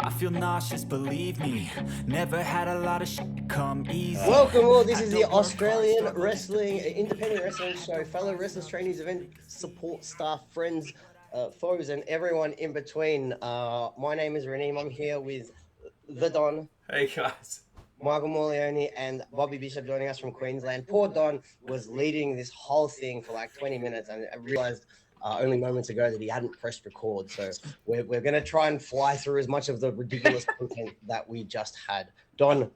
I feel nauseous, believe me. Never had a lot of shit come easy. Welcome all. This is the Australian Wrestling, independent wrestling show. Fellow wrestlers, trainees, event support staff, friends, foes, and everyone in between. My name is Renee. I'm here with the Don. Hey guys. Michael Morleone and Bobby Bishop joining us from Queensland. Poor Don was leading this whole thing for like 20 minutes, and I realized only moments ago that he hadn't pressed record. So we're going to try and fly through as much of the ridiculous content that we just had. Don,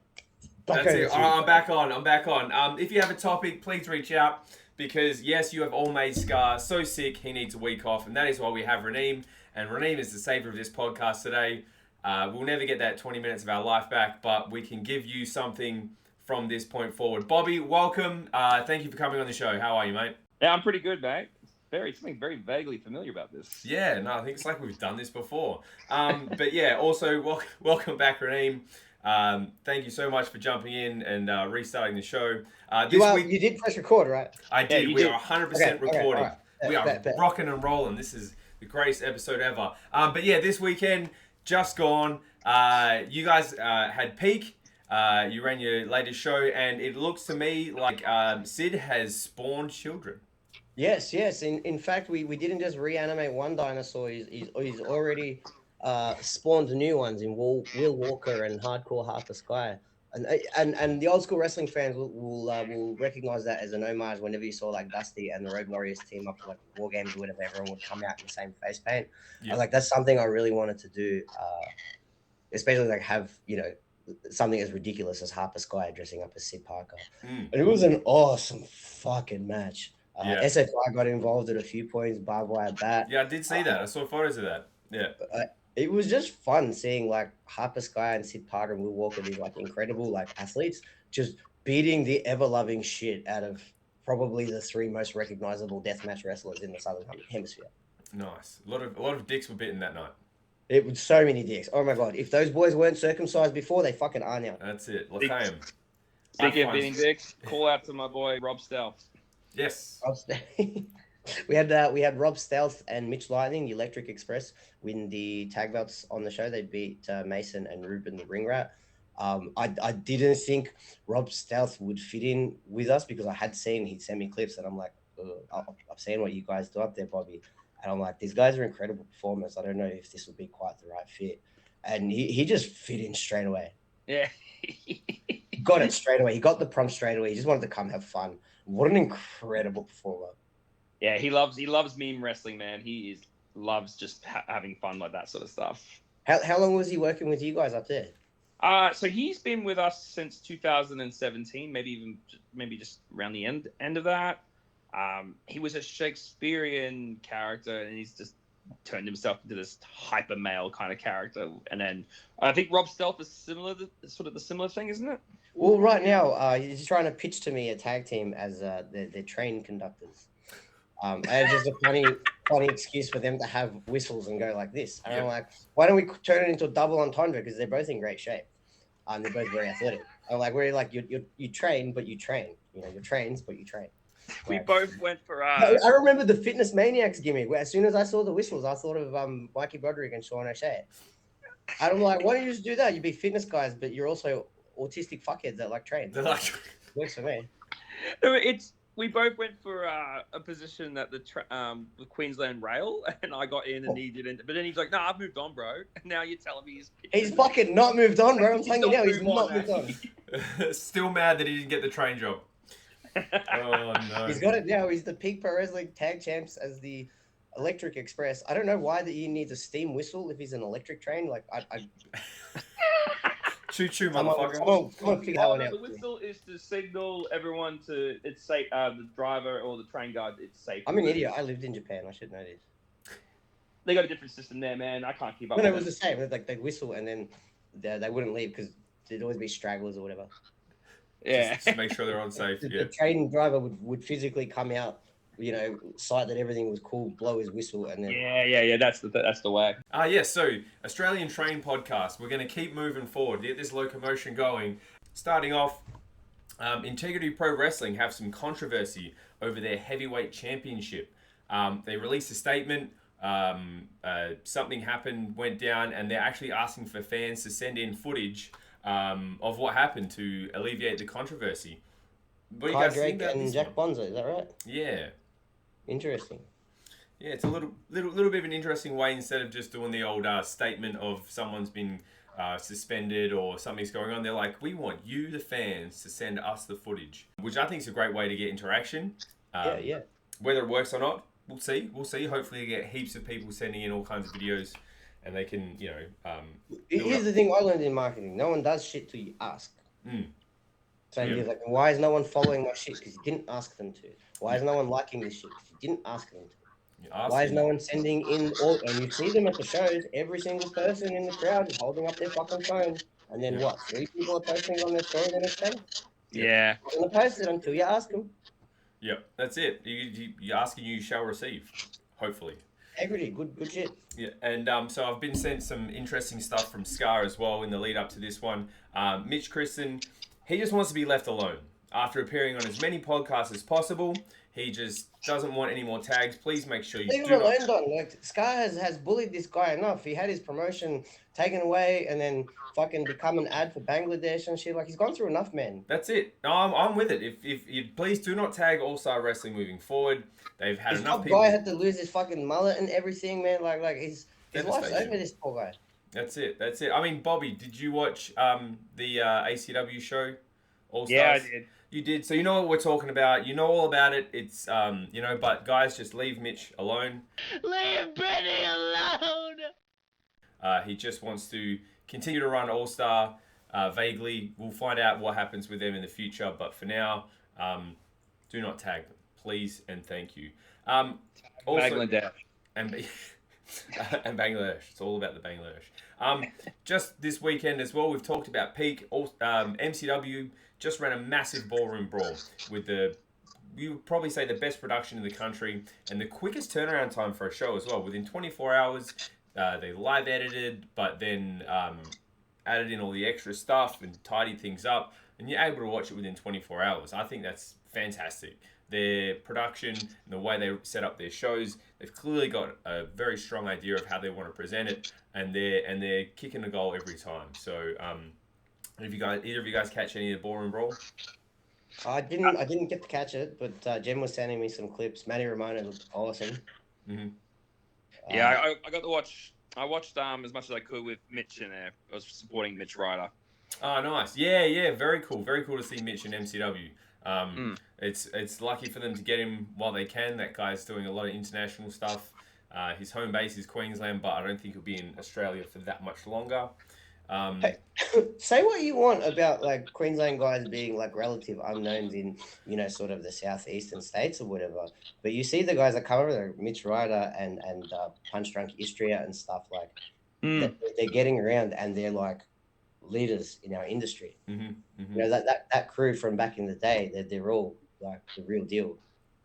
that's it. All right, I'm back on. If you have a topic, please reach out, because yes, you have all made Scar so sick he needs a week off, and that is why we have Renee. And Renee is the savior of this podcast today. We'll never get that 20 minutes of our life back, but we can give you something from this point forward. Bobby, welcome. Thank you for coming on the show. How are you, mate? Yeah, I'm pretty good, mate. Something very vaguely familiar about this. Yeah, no, I think it's like we've done this before. But yeah, also welcome back, Renee. Thank you so much for jumping in and restarting the show. You did press record, right? I did. Yeah, we are 100% recording. Right. We are rocking and rolling. This is the greatest episode ever. But yeah, this weekend, just gone. You guys had Peak. You ran your latest show, and it looks to me like Sid has spawned children. Yes. In fact, we didn't just reanimate one dinosaur. He's already spawned new ones in Will Walker and Hardcore Harper Sky. And the old school wrestling fans will recognize that as an homage whenever you saw like Dusty and the Road Warriors team up for like War Games or whatever, everyone would come out in the same face paint. Yeah. Like that's something I really wanted to do, especially like have, something as ridiculous as Harper Sky dressing up as Sid Parker. And it was an awesome fucking match. SFI got involved at a few points, barbed wire bat. Yeah, I did see that. I saw photos of that. Yeah. It was just fun seeing like Harper Sky and Sid Parker and Will Walker, these like incredible like athletes, just beating the ever-loving shit out of probably the three most recognizable deathmatch wrestlers in the Southern Hemisphere. Nice. A lot of dicks were bitten that night. It was so many dicks. Oh my god! If those boys weren't circumcised before, they fucking are now. That's it. L'chaim. Speaking of beating dicks, call out to my boy Rob Stealth. Yes. We had Rob Stealth and Mitch Lightning, the Electric Express, win the tag belts on the show. They beat Mason and Ruben the Ring Rat. I didn't think Rob Stealth would fit in with us because he'd sent me clips and I'm like, I've seen what you guys do up there, Bobby. And I'm like, these guys are incredible performers. I don't know if this would be quite the right fit. And he just fit in straight away. Yeah. He got it straight away. He got the prompt straight away. He just wanted to come have fun. What an incredible performer. Yeah, he loves meme wrestling, man. He loves just having fun like that sort of stuff. How long was he working with you guys up there? So he's been with us since 2017, maybe just around the end of that. He was a Shakespearean character, and he's just turned himself into this hyper male kind of character. And then I think Rob Stealth is sort of the similar thing, isn't it? Well, right now he's trying to pitch to me a tag team as their train conductors. And just a funny excuse for them to have whistles and go like this. And I'm like, why don't we turn it into a double entendre? Because they're both in great shape. They're both very athletic. I'm like, we're like you train, but you train. You're trains, but you train. We both went for. I remember the Fitness Maniacs gimmick. Where as soon as I saw the whistles, I thought of Mikey Broderick and Sean O'Shea. And I'm like, why don't you just do that? You'd be fitness guys, but you're also autistic fuckheads that like train. Works for me. We both went for a position at the Queensland Rail, and I got in and he didn't. But then he's like, "Nah, I've moved on, bro." And now you're telling me he's fucking not moved on, bro. I'm telling you now, he's not moved on. Still mad that he didn't get the train job. Oh no. He's got it now. He's the Peak Pro Wrestling Tag Champs as the Electric Express. I don't know why that he needs a steam whistle if he's an electric train. Like I Choo choo, motherfucker. Come on, figure that one out. The whistle is to signal everyone to it's safe. The driver or the train guard, it's safe. I'm an idiot. I lived in Japan. I should know this. They got a different system there, man. I can't keep up. No, it was the same. It was like they whistle and then they wouldn't leave because there'd always be stragglers or whatever. Yeah. Just make sure they're on safe. The train driver would physically come out, sight that everything was cool, blow his whistle, and then. Yeah. That's the way. So Australian Train Podcast. We're going to keep moving forward. Get this locomotion going. Starting off, Integrity Pro Wrestling have some controversy over their heavyweight championship. They released a statement something happened, went down, and they're actually asking for fans to send in footage of what happened to alleviate the controversy. What do you guys think about and this Jack one? Bonzo, is that right? Yeah. Interesting. Yeah, it's a little bit of an interesting way, instead of just doing the old statement of someone's been suspended or something's going on. They're like, we want you, the fans, to send us the footage, which I think is a great way to get interaction. Yeah. Whether it works or not, we'll see. Hopefully, you get heaps of people sending in all kinds of videos, and they can, Here's the thing I learned in marketing: no one does shit till you ask. So you're like, why is no one following my shit? Because you didn't ask them to. Why is no one liking this shit? Because you didn't ask them to. Why is no one sending in all? And you see them at the shows. Every single person in the crowd is holding up their fucking phone. And then what? 3 people are posting on their story the next day. Yeah. They're gonna post it until you ask them. Yep, that's it. You ask and you shall receive. Hopefully. Integrity, good shit. Yeah, and so I've been sent some interesting stuff from Scar as well in the lead up to this one. Mitch Christen, he just wants to be left alone. After appearing on as many podcasts as possible, he just doesn't want any more tags. Please make sure you Leave do him not... alone, Don. Like, Scar has bullied this guy enough. He had his promotion taken away and then fucking become an ad for Bangladesh and shit. Like, he's gone through enough, man. That's it. No, I'm with it. If you please do not tag All Star Wrestling moving forward. They've had This enough top people. guy had to lose his fucking mullet and everything, man. Like his life's Devastation. over, this poor guy. That's it. I mean, Bobby, did you watch the ACW show? All Stars? Yeah, I did. You did. So you know what we're talking about. You know all about it. It's but guys, just leave Mitch alone. Leave Benny alone! He just wants to continue to run All Star vaguely. We'll find out what happens with them in the future. But for now, do not tag them, please and thank you. Also, Bangladesh. and Bangladesh. It's all about the Bangladesh. Just this weekend as well, we've talked about Peak. MCW just ran a massive ballroom brawl with we would probably say the best production in the country and the quickest turnaround time for a show as well. Within 24 hours, they live edited, but then added in all the extra stuff and tidied things up, and you're able to watch it within 24 hours. I think that's fantastic. Their production and the way they set up their shows, they've clearly got a very strong idea of how they want to present it, and they're kicking the goal every time. So, either of you guys catch any of the ballroom brawl? I didn't get to catch it, but Jem was sending me some clips. Matty Ramona looked awesome. Mm-hmm. Yeah, I got to watch. I watched as much as I could with Mitch in there. I was supporting Mitch Ryder. Oh, nice. Yeah, very cool. Very cool to see Mitch in MCW. It's lucky for them to get him while they can. That guy's doing a lot of international stuff. His home base is Queensland, but I don't think he'll be in Australia for that much longer. Hey, say what you want about like Queensland guys being like relative unknowns in sort of the southeastern states or whatever, but you see the guys that come over there, Mitch Ryder and Punch Drunk Istria and stuff like they're getting around and they're like leaders in our industry. That crew from back in the day, they're all like the real deal.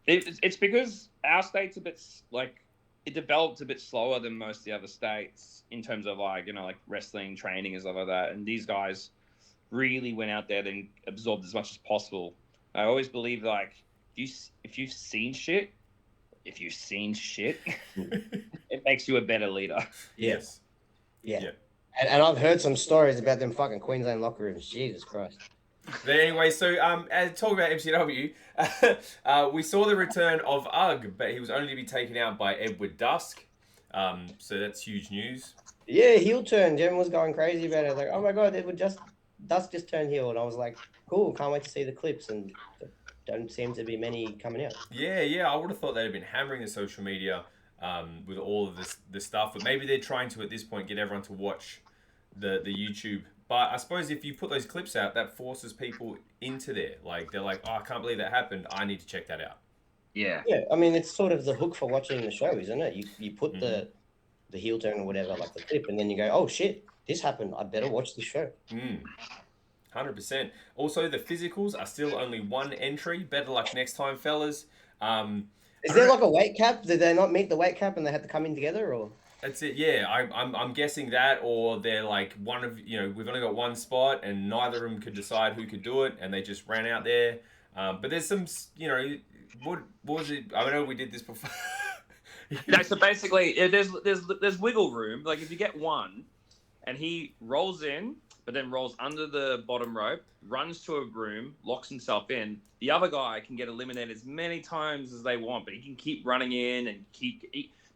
It's because our state's a bit like it developed a bit slower than most of the other states in terms of like wrestling training and stuff like that. And these guys really went out there and absorbed as much as possible. I always believe like if you've seen shit, it makes you a better leader. Yes. Yeah. And I've heard some stories about them fucking Queensland locker rooms. Jesus Christ. But anyway, so talking about MCW, we saw the return of Ugg, but he was only to be taken out by Edward Dusk. So that's huge news. Yeah, heel turn. Jem was going crazy about it. Like, oh my god, Dusk just turned heel, and I was like, cool, can't wait to see the clips. And there don't seem to be many coming out. Yeah, I would have thought they'd have been hammering the social media with all of this stuff, but maybe they're trying to at this point get everyone to watch the YouTube. But I suppose if you put those clips out, that forces people into there. Like they're like, oh, I can't believe that happened. I need to check that out. Yeah. Yeah, I mean, it's sort of the hook for watching the show, isn't it? You put the heel turn or whatever, like the clip, and then you go, oh shit, this happened. I better watch the show. 100%. Also, the physicals are still only one entry. Better luck next time, fellas. Is there like a weight cap? Did they not meet the weight cap and they had to come in together, or? That's it. Yeah, I'm guessing that, or they're like we've only got one spot and neither of them could decide who could do it, and they just ran out there. But there's some, what was it? I know we did this before. No, so basically, there's wiggle room. Like if you get one, and he rolls in, but then rolls under the bottom rope, runs to a room, locks himself in. The other guy can get eliminated as many times as they want, but he can keep running in and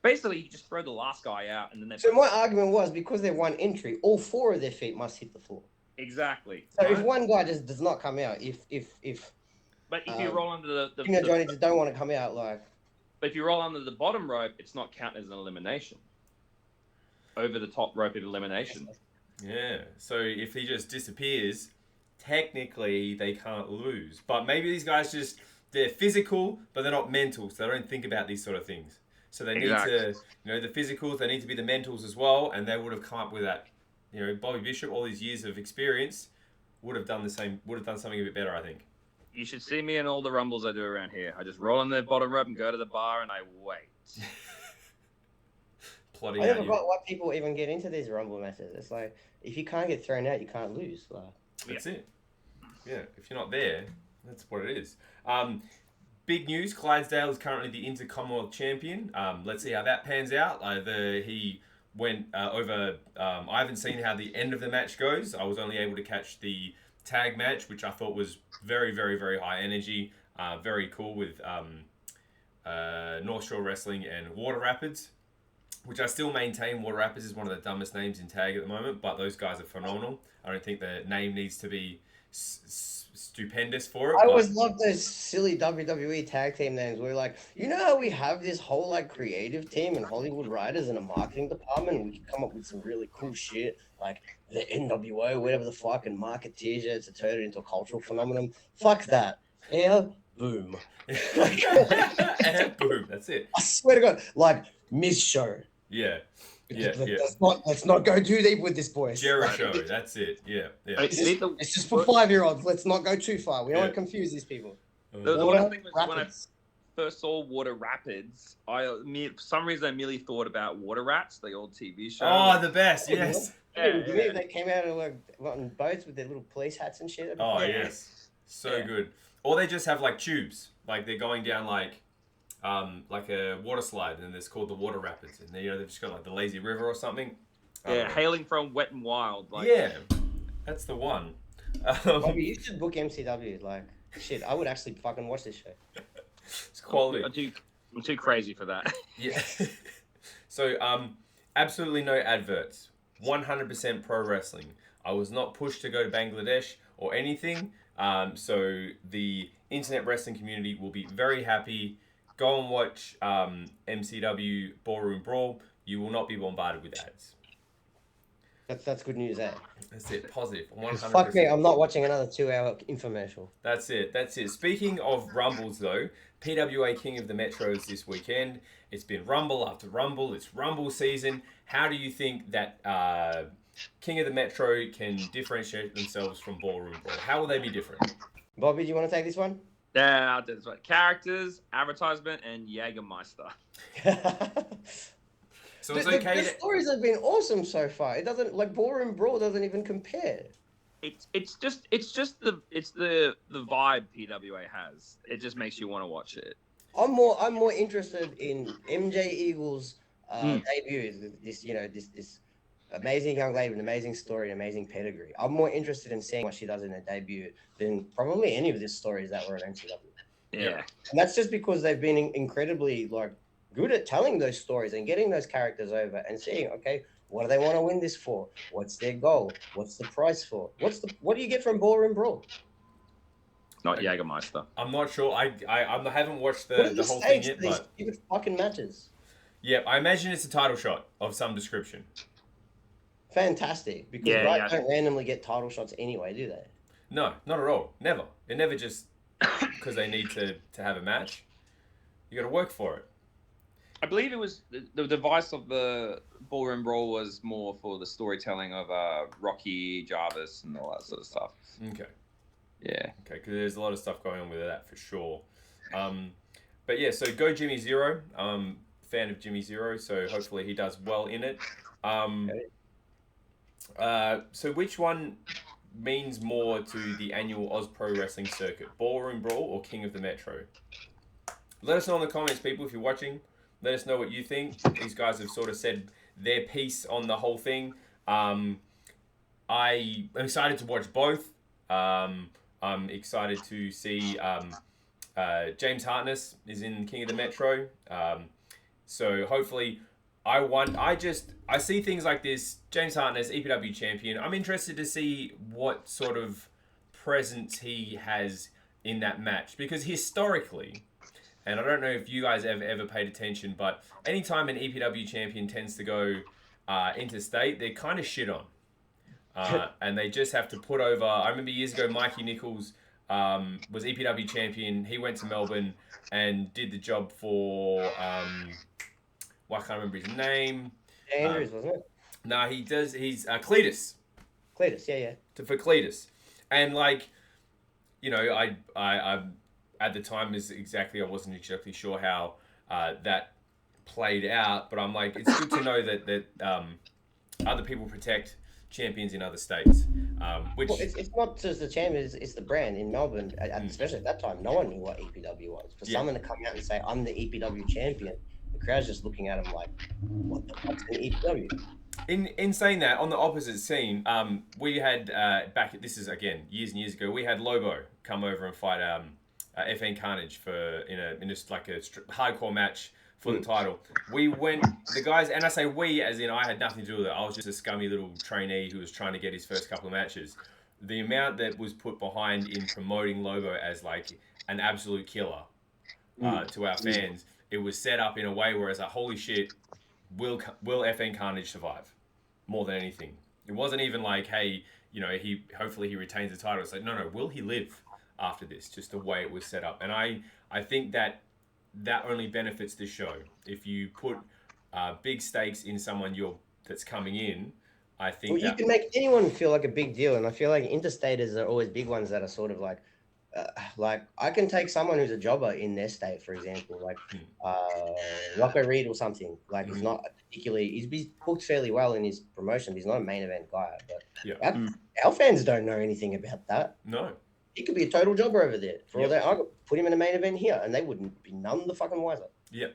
basically you just throw the last guy out, and then they. So my argument was because they're one entry, all 4 of their feet must hit the floor. Exactly. So if one guy just does not come out, but if you roll under the Johnny just don't want to come out, like. But if you roll under the bottom rope, it's not counted as an elimination. Over the top rope of elimination. Yeah. So if he just disappears, technically they can't lose. But maybe these guys they're physical, but they're not mental, so they don't think about these sort of things. So they need to, the physicals, they need to be the mentals as well, and they would have come up with that. Bobby Bishop, all these years of experience, would have done something a bit better, I think. You should see me in all the rumbles I do around here. I just roll on the bottom rope and go to the bar and I wait. Plotting I out never got why people even get into these rumble matches. It's like, if you can't get thrown out, you can't lose. Like. That's it. Yeah, if you're not there, that's what it is. Big news, Clydesdale is currently the Intercom Champion. Let's see how that pans out. He went over... I haven't seen how the end of the match goes. I was only able to catch the tag match, which I thought was very, very, very high energy. Very cool with North Shore Wrestling and Water Rapids, which I still maintain Water Rapids is one of the dumbest names in tag at the moment, but those guys are phenomenal. I don't think the name needs to be stupendous for it. I always love those silly WWE tag team names where like, how we have this whole like creative team and Hollywood writers and a marketing department, and we can come up with some really cool shit like the NWO, whatever the fuck, and market t-shirts to turn it into a cultural phenomenon. Fuck that. Air boom. Air boom. That's it. I swear to God, like Miz Show. Yeah. Let's not go too deep with this, boys. Jericho, that's it. Yeah. It's just for 5-year-olds. Let's not go too far. We don't want to confuse these people. The one thing was when I first saw Water Rapids, for some reason I merely thought about Water Rats, the old TV show. Oh, the best, yes. They came out of on boats with their little police hats and shit. Oh, yes. So good. Or they just have like tubes. Like they're going down like a water slide, and it's called the Water Rapids, and they've just got like the lazy river or something. Hailing from Wet and Wild. That's the one. Bobby, you should book MCW. Like, shit, I would actually fucking watch this show. It's quality. I'm too crazy for that. Yeah. So, absolutely no adverts. 100% pro wrestling. I was not pushed to go to Bangladesh or anything. So the internet wrestling community will be very happy. Go and watch MCW Ballroom Brawl. You will not be bombarded with ads. That's good news, eh? That's it. Positive. 100%. Fuck me, I'm not watching another 2-hour infomercial. That's it. Speaking of Rumbles, though, PWA King of the Metros this weekend. It's been Rumble after Rumble. It's Rumble season. How do you think that King of the Metro can differentiate themselves from Ballroom Brawl? How will they be different? Bobby, do you want to take this one? Yeah, I'll do this one. Characters, advertisement, and Jägermeister. So it's okay. The stories have been awesome so far. It doesn't Ballroom Brawl doesn't even compare. It's just the vibe PWA has. It just makes you want to watch it. I'm more interested in MJ Eagle's debut. This amazing young lady with an amazing story, an amazing pedigree. I'm more interested in seeing what she does in her debut than probably any of the stories that were on MCW. Yeah, and that's just because they've been incredibly good at telling those stories and getting those characters over and seeing, okay, what do they want to win this for? What's their goal? What's the price for? What do you get from Ballroom Brawl? Not Jägermeister. I'm not sure. I haven't watched the whole thing yet. But stupid fucking matches. Yeah, I imagine it's a title shot of some description. Fantastic, because don't randomly get title shots anyway, do they? No, not at all. Never. It never just because they need to have a match. You got to work for it. I believe it was the device of the Ballroom Brawl was more for the storytelling of Rocky, Jarvis, and all that sort of stuff. Okay. Yeah. Okay, because there's a lot of stuff going on with that for sure. But yeah, so go Jimmy Zero. Fan of Jimmy Zero, so hopefully he does well in it. So which one means more to the annual Oz Pro Wrestling circuit? Ballroom Brawl or King of the Metro? Let us know in the comments, people, if you're watching. Let us know what you think. These guys have sort of said their piece on the whole thing. I am excited to watch both. I'm excited to see James Hartness is in King of the Metro. So hopefully, I see things like this. James Hartness, EPW champion. I'm interested to see what sort of presence he has in that match, because historically, and I don't know if you guys ever paid attention, but anytime an EPW champion tends to go interstate, they're kind of shit on. And they just have to put over. I remember years ago, Mikey Nichols was EPW champion. He went to Melbourne and did the job for, I can't remember his name. Andrews, wasn't it? No, he does. He's Cletus. Cletus, yeah. For Cletus. And like, you know, I at the time I wasn't exactly sure how that played out, but I'm like, it's good to know that other people protect champions in other states. Which it's not just the champions, it's the brand in Melbourne, and especially at that time, no one knew what EPW was. For someone to come out and say, I'm the EPW champion, the crowd's just looking at him like, what the fuck's an EPW? In saying that, on the opposite scene, we had this is again years and years ago, we had Lobo come over and fight FN Carnage in just like a hardcore match for the title. We went, the guys, and I say we as in I had nothing to do with it. I was just a scummy little trainee who was trying to get his first couple of matches. The amount that was put behind in promoting Lobo as like an absolute killer to our fans, it was set up in a way where it's like, holy shit, will FN Carnage survive? More than anything. It wasn't even like, hey, you know, hopefully he retains the title. It's like, no, will he live after this? Just the way it was set up. And I think that only benefits the show. If you put big stakes in someone that's coming in, I think you can make anyone feel like a big deal. And I feel like interstaters are always big ones that are sort of like I can take someone who's a jobber in their state, for example, like Rocco Reed or something. Like he's not particularly, he's booked fairly well in his promotion. He's not a main event guy, but our fans don't know anything about that. No. He could be a total jobber over there. For all that, I could put him in a main event here, and they wouldn't be none the fucking wiser. Yeah,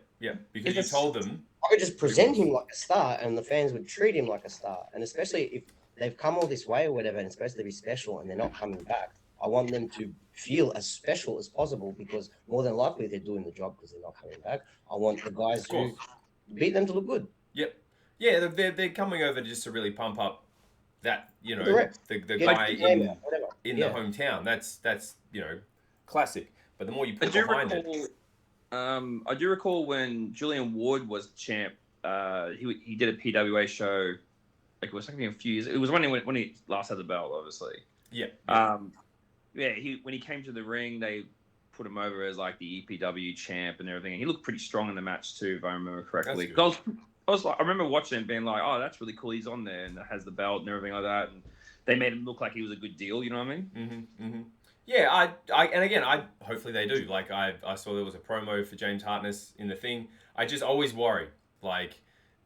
because you told them. I could just present him like a star, and the fans would treat him like a star. And especially if they've come all this way or whatever, and it's supposed to be special, and they're not coming back, I want them to feel as special as possible, because more than likely they're doing the job because they're not coming back. I want the guys who beat them to look good. Yep. Yeah, they're coming over just to really pump up that, you know, the guy in the hometown. That's you know, classic. But the more you put behind it. I do recall when Julian Ward was champ, he did a PWA show, like it was something a few years. It was when he last had the belt, obviously. Yeah. When he came to the ring, they put him over as like the EPW champ and everything. And he looked pretty strong in the match too, if I remember correctly. I remember watching it and being like, oh, that's really cool. He's on there and has the belt and everything like that. And they made him look like he was a good deal. You know what I mean? Mm-hmm. Yeah, and again, hopefully they do. Like I saw there was a promo for James Hartness in the thing. I just always worry, like,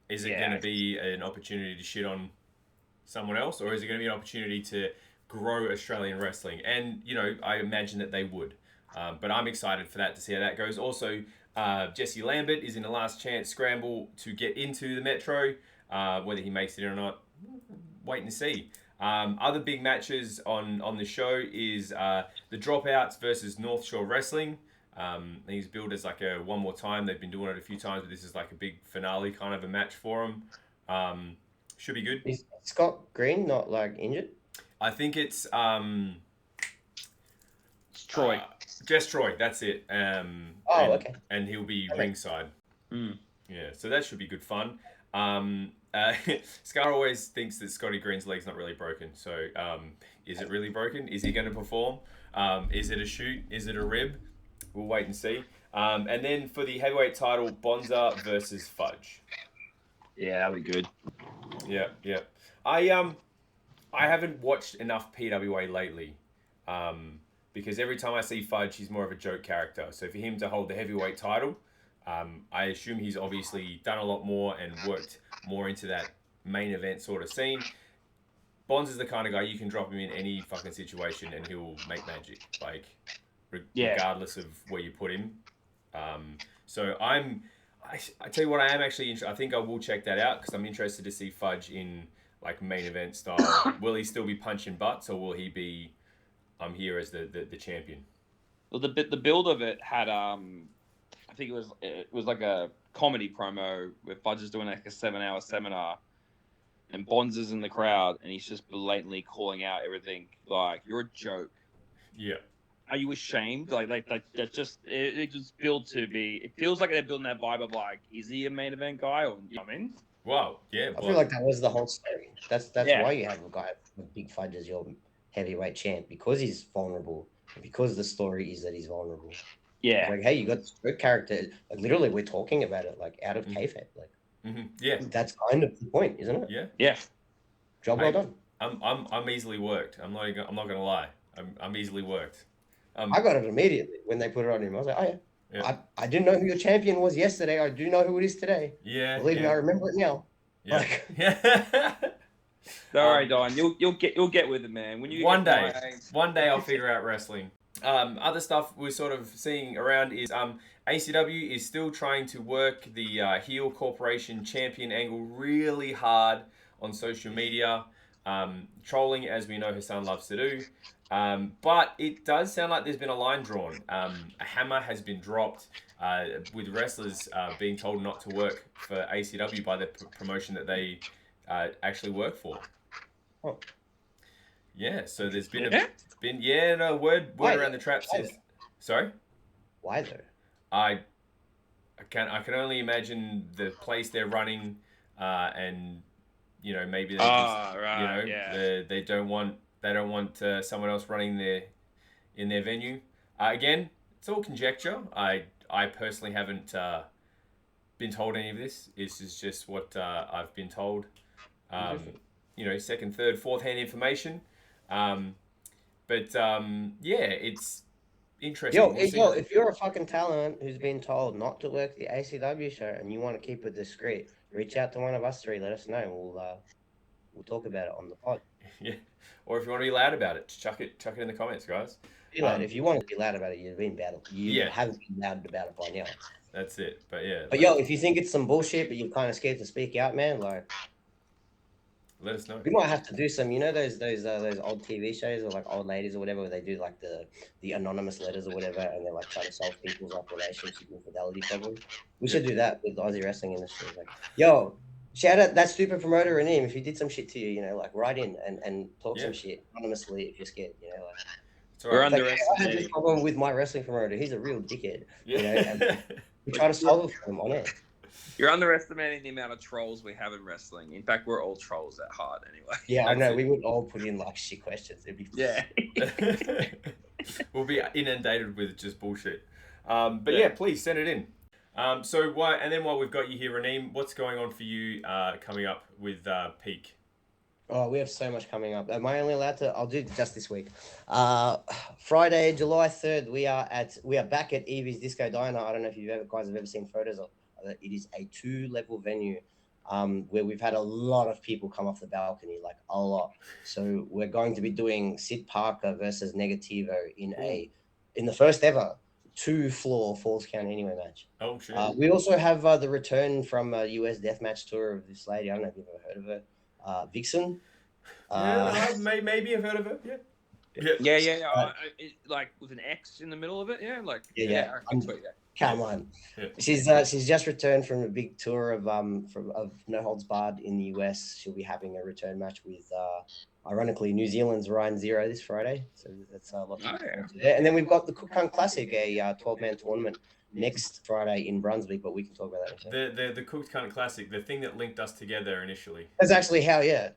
is it going to be an opportunity to shit on someone else, or is it going to be an opportunity to grow Australian wrestling? And you know, I imagine that they would. But I'm excited for that, to see how that goes. Also, Jesse Lambert is in the last chance scramble to get into the Metro. Whether he makes it or not, wait and see. Other big matches on the show is the Dropouts versus North Shore Wrestling. He's billed as like a one more time. They've been doing it a few times, but this is like a big finale kind of a match for them. Should be good. Is Scott Green not like injured? I think it's Troy. Just Troy, that's it. Okay. And he'll be ringside. Yeah, so that should be good fun. Scar always thinks that Scotty Green's leg's not really broken. So is it really broken? Is he going to perform? Is it a shoot? Is it a rib? We'll wait and see. And then for the heavyweight title, Bonza versus Fudge. Yeah, that'll be good. Yeah. I haven't watched enough PWA lately. Because every time I see Fudge, he's more of a joke character. So for him to hold the heavyweight title, I assume he's obviously done a lot more and worked more into that main event sort of scene. Bonds is the kind of guy you can drop him in any fucking situation and he'll make magic, like regardless of where you put him. So I'm I tell you what, I am actually I think I will check that out because I'm interested to see Fudge in like main event style. Will he still be punching butts or will he be I'm here as the champion? Well, the build of it had I think it was like a comedy promo where Fudge is doing like a 7-hour seminar, and Bonds is in the crowd, and he's just blatantly calling out everything like you're a joke. Yeah. Are you ashamed? Like that just it just built to be. It feels like they're building that vibe of like, is he a main event guy or you know what I mean? Wow. Yeah. I feel like that was the whole story. That's Yeah. why you have a guy with Big Fudge as your heavyweight champ, because he's vulnerable, and because the story is that he's vulnerable. Yeah. Like, hey, you got this great character. Like, literally, we're talking about it like out of kayfabe. Like, Yeah. that's kind of the point, isn't it? Yeah. Yeah. Job well done. I'm easily worked. I'm not gonna lie. I'm easily worked. I got it immediately when they put it on him. I was like, oh yeah. Yeah. I didn't know who your champion was yesterday. I do know who it is today. Yeah. Believe me, I remember it now. Yeah. Like, Yeah. All right, Don. You'll get with it, man. When you one day I'll figure out wrestling. Other stuff we're sort of seeing around is ACW is still trying to work the heel corporation champion angle really hard on social media, trolling as we know Hassan loves to do. But it does sound like there's been a line drawn. A hammer has been dropped with wrestlers being told not to work for ACW by the promotion that they actually work for. Oh. Yeah, so there's been word Why? around the traps Why? is sorry. why though? I can only imagine the place they're running, and you know maybe they just, right, you know yeah. they don't want someone else running in their venue. Again, it's all conjecture. I personally haven't been told any of this. This is just what I've been told. You know, second, third, fourth hand information. But yeah, it's interesting. Yo, if you're a fucking talent who's been told not to work the ACW show and you want to keep it discreet, reach out to one of us three. Let us know. And we'll talk about it on the pod. Yeah, or if you want to be loud about it, chuck it in the comments, guys. If you want to be loud about it, you've been bad. You haven't been loud about it by now. That's it. But yeah. But yo, if you think it's some bullshit, but you're kind of scared to speak out, man, like, let us know. we might have to do some, you know, those old TV shows or like old ladies or whatever, where they do like the anonymous letters or whatever, and they're like trying to solve people's like relationship infidelity problems. We should do that with the Aussie wrestling industry. Like, yo, shout out that stupid promoter Renee if he did some shit to you, you know, like write in and talk some shit anonymously if you're scared, you know, like. We're Like, I had underestimating. this problem with my wrestling promoter. He's a real dickhead. Yeah. You know, and we try to solve it for him on air. You're underestimating the amount of trolls we have in wrestling. In fact, we're all trolls at heart anyway. Yeah, I That's know. it. We would all put in like shit questions. It'd be We'll be inundated with just bullshit. But yeah, please send it in. So while we've got you here, Renee, what's going on for you coming up with Peak? Oh, we have so much coming up. Am I only allowed to? I'll do just this week. Friday, July 3rd, we are back at Evie's Disco Diner. I don't know if you guys have ever seen photos of it. It is a 2-level venue where we've had a lot of people come off the balcony, like a lot. So we're going to be doing Sid Parker versus Negativo in the first ever 2-floor Falls Count Anywhere match. Oh, shit. We also have the return from a US Deathmatch tour of this lady. I don't know if you've ever heard of her. Vixen. Maybe I've heard of it. Yeah. Yeah. Like with an X in the middle of it. Yeah, like Yeah. yeah. Come on. Yeah. She's just returned from a big tour of No Holds Barred in the US. She'll be having a return match with ironically New Zealand's Ryan Zero this Friday. So that's a lot. And then we've got the Cook Hunt Classic, a 12-man tournament next Friday in Brunswick, but we can talk about that. The Cooked Cunt Classic, the thing that linked us together initially. That's actually how, Yeah.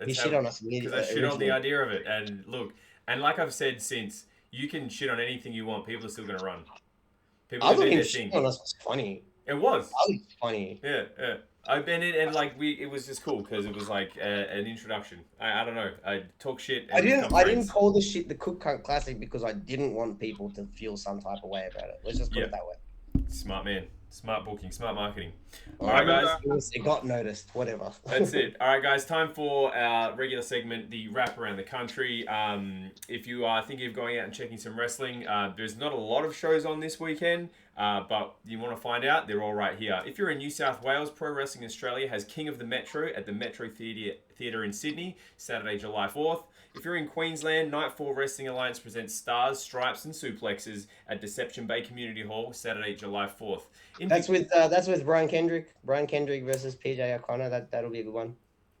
He shit on us. Because I shit on the idea of it. And look, and like I've said since, you can shit on anything you want. People are still going to run. People I do thought their him thing. shit on us was funny. It was. I was funny. Yeah. I've been in, and like it was just cool because it was like an introduction. I don't know. I talk shit. And I didn't call this shit the Cook Hunt Classic because I didn't want people to feel some type of way about it. Let's just put it that way. Smart man. Smart booking. Smart marketing. All All right, guys. It got noticed. Whatever. That's it. All right, guys. Time for our regular segment, the wrap around the country. If you are thinking of going out and checking some wrestling, there's not a lot of shows on this weekend, but you want to find out, they're all right here. If you're in New South Wales, Pro Wrestling Australia has King of the Metro at the Metro Theatre in Sydney, Saturday, July 4th. If you're in Queensland, Nightfall Wrestling Alliance presents Stars, Stripes and Suplexes at Deception Bay Community Hall, Saturday, July 4th. That's with Brian Kendrick. Brian Kendrick versus PJ O'Connor. That'll be a good one.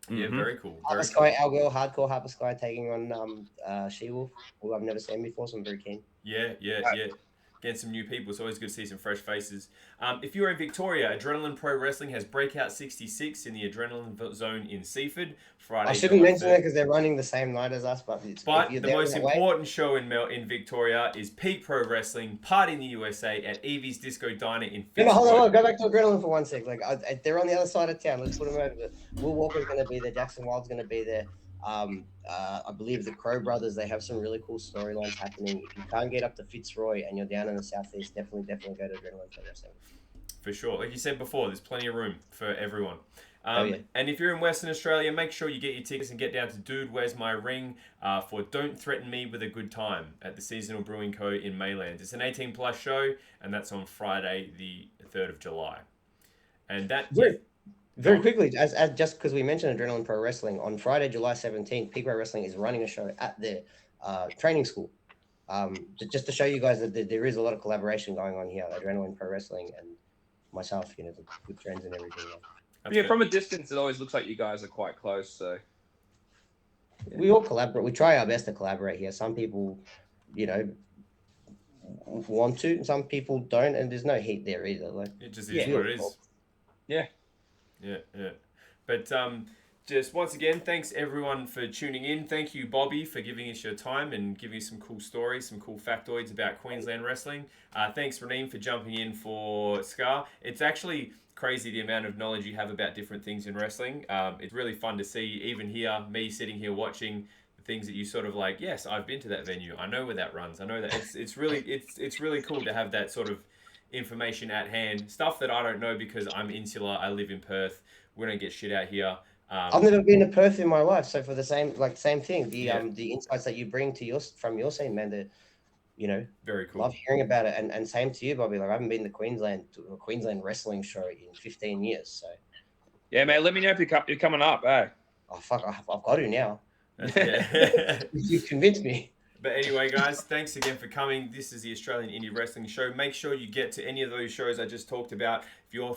Yeah, very cool. Harper Sky, our girl, hardcore Harper Sky, taking on She-Wolf, who I've never seen before, so I'm very keen. Yeah. Getting some new people. It's always good to see some fresh faces. If you're in Victoria, Adrenaline Pro Wrestling has Breakout 66 in the Adrenaline Zone in Seaford, Friday. I shouldn't mention it because they're running the same night as us, but the most important show in Victoria is Peak Pro Wrestling, Party in the USA at Evie's Disco Diner in Fitzroy. Hold on. Go back to Adrenaline for 1 sec. They're on the other side of town. Let's put them over. Will Walker's going to be there. Jackson Wild's going to be there. I believe the Crow Brothers, they have some really cool storylines happening. If you can't get up to Fitzroy and you're down in the southeast, definitely go to Adrenaline Pro Wrestling. For sure. Like you said before, there's plenty of room for everyone. Yeah. And if you're in Western Australia, make sure you get your tickets and get down to Dude, Where's My Ring for Don't Threaten Me with a Good Time at the Seasonal Brewing Co. in Maylands. It's an 18-plus show, and that's on Friday, the 3rd of July. And that... Very quickly, as just because we mentioned Adrenaline Pro Wrestling, on Friday, July 17th, Peak Pro Wrestling is running a show at their training school. Just to show you guys that there is a lot of collaboration going on here, Adrenaline Pro Wrestling and myself, the good friends and everything. Yeah, from a distance, it always looks like you guys are quite close. So we all collaborate. We try our best to collaborate here. Some people, want to, and some people don't, and there's no heat there either. It just is what it is. Yeah. But just once again, thanks everyone for tuning in. Thank you, Bobby, for giving us your time and giving us some cool stories, some cool factoids about Queensland wrestling. Thanks, Renee, for jumping in for Scar. It's actually crazy the amount of knowledge you have about different things in wrestling. It's really fun to see, even here, me sitting here watching the things that you sort of like, yes, I've been to that venue. I know where that runs. I know that. It's really cool to have that sort of information at hand. Stuff that I don't know because I'm insular. I live in Perth. We don't get shit out here. I've never been to Perth in my life, so for the same thing. The insights that you bring from your scene, man, very cool. Love hearing about it, and same to you, Bobby. Like I haven't been to a Queensland wrestling show in 15 years, so yeah, man. Let me know if you're coming up. Oh fuck, I've got to now. Yeah. You've convinced me. But anyway, guys, thanks again for coming. This is the Australian Indie Wrestling Show. Make sure you get to any of those shows I just talked about. If your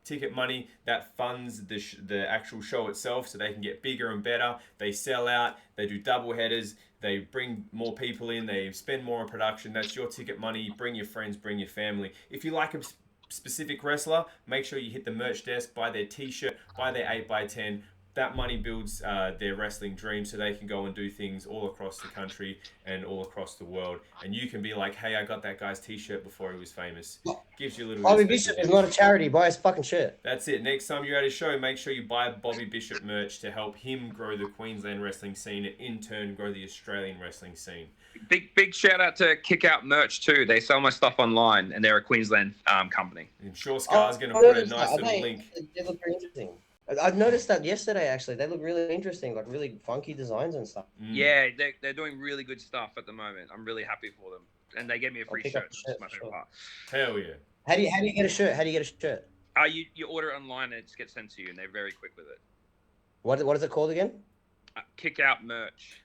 ticket money, that funds the actual show itself so they can get bigger and better. They sell out. They do double headers. They bring more people in. They spend more on production. That's your ticket money. Bring your friends. Bring your family. If you like a specific wrestler, make sure you hit the merch desk, buy their T-shirt, buy their 8x10. That money builds their wrestling dream so they can go and do things all across the country and all across the world. And you can be like, hey, I got that guy's T-shirt before he was famous. Gives you a little... Bobby Bishop is not a charity. Buy his fucking shirt. That's it. Next time you're at a show, make sure you buy Bobby Bishop merch to help him grow the Queensland wrestling scene and in turn grow the Australian wrestling scene. Big shout out to Kick Out Merch too. They sell my stuff online and they're a Queensland company. I'm sure Scar's going to put a nice little link. They look very interesting. I've noticed that yesterday, actually. They look really interesting, like really funky designs and stuff. Yeah, they're doing really good stuff at the moment. I'm really happy for them. And they gave me a free shirt. That's my favorite part. Hell yeah. How do you get a shirt? How do you get a shirt? You order it online and it just gets sent to you, and they're very quick with it. What is it called again? Kick Out Merch.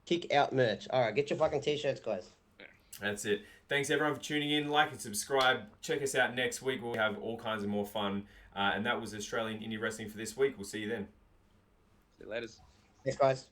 Kick Out Merch. All right, get your fucking T-shirts, guys. Yeah. That's it. Thanks, everyone, for tuning in. Like and subscribe. Check us out next week. We'll have all kinds of more fun. And that was Australian Indie Wrestling for this week. We'll see you then. See you later. Thanks, guys.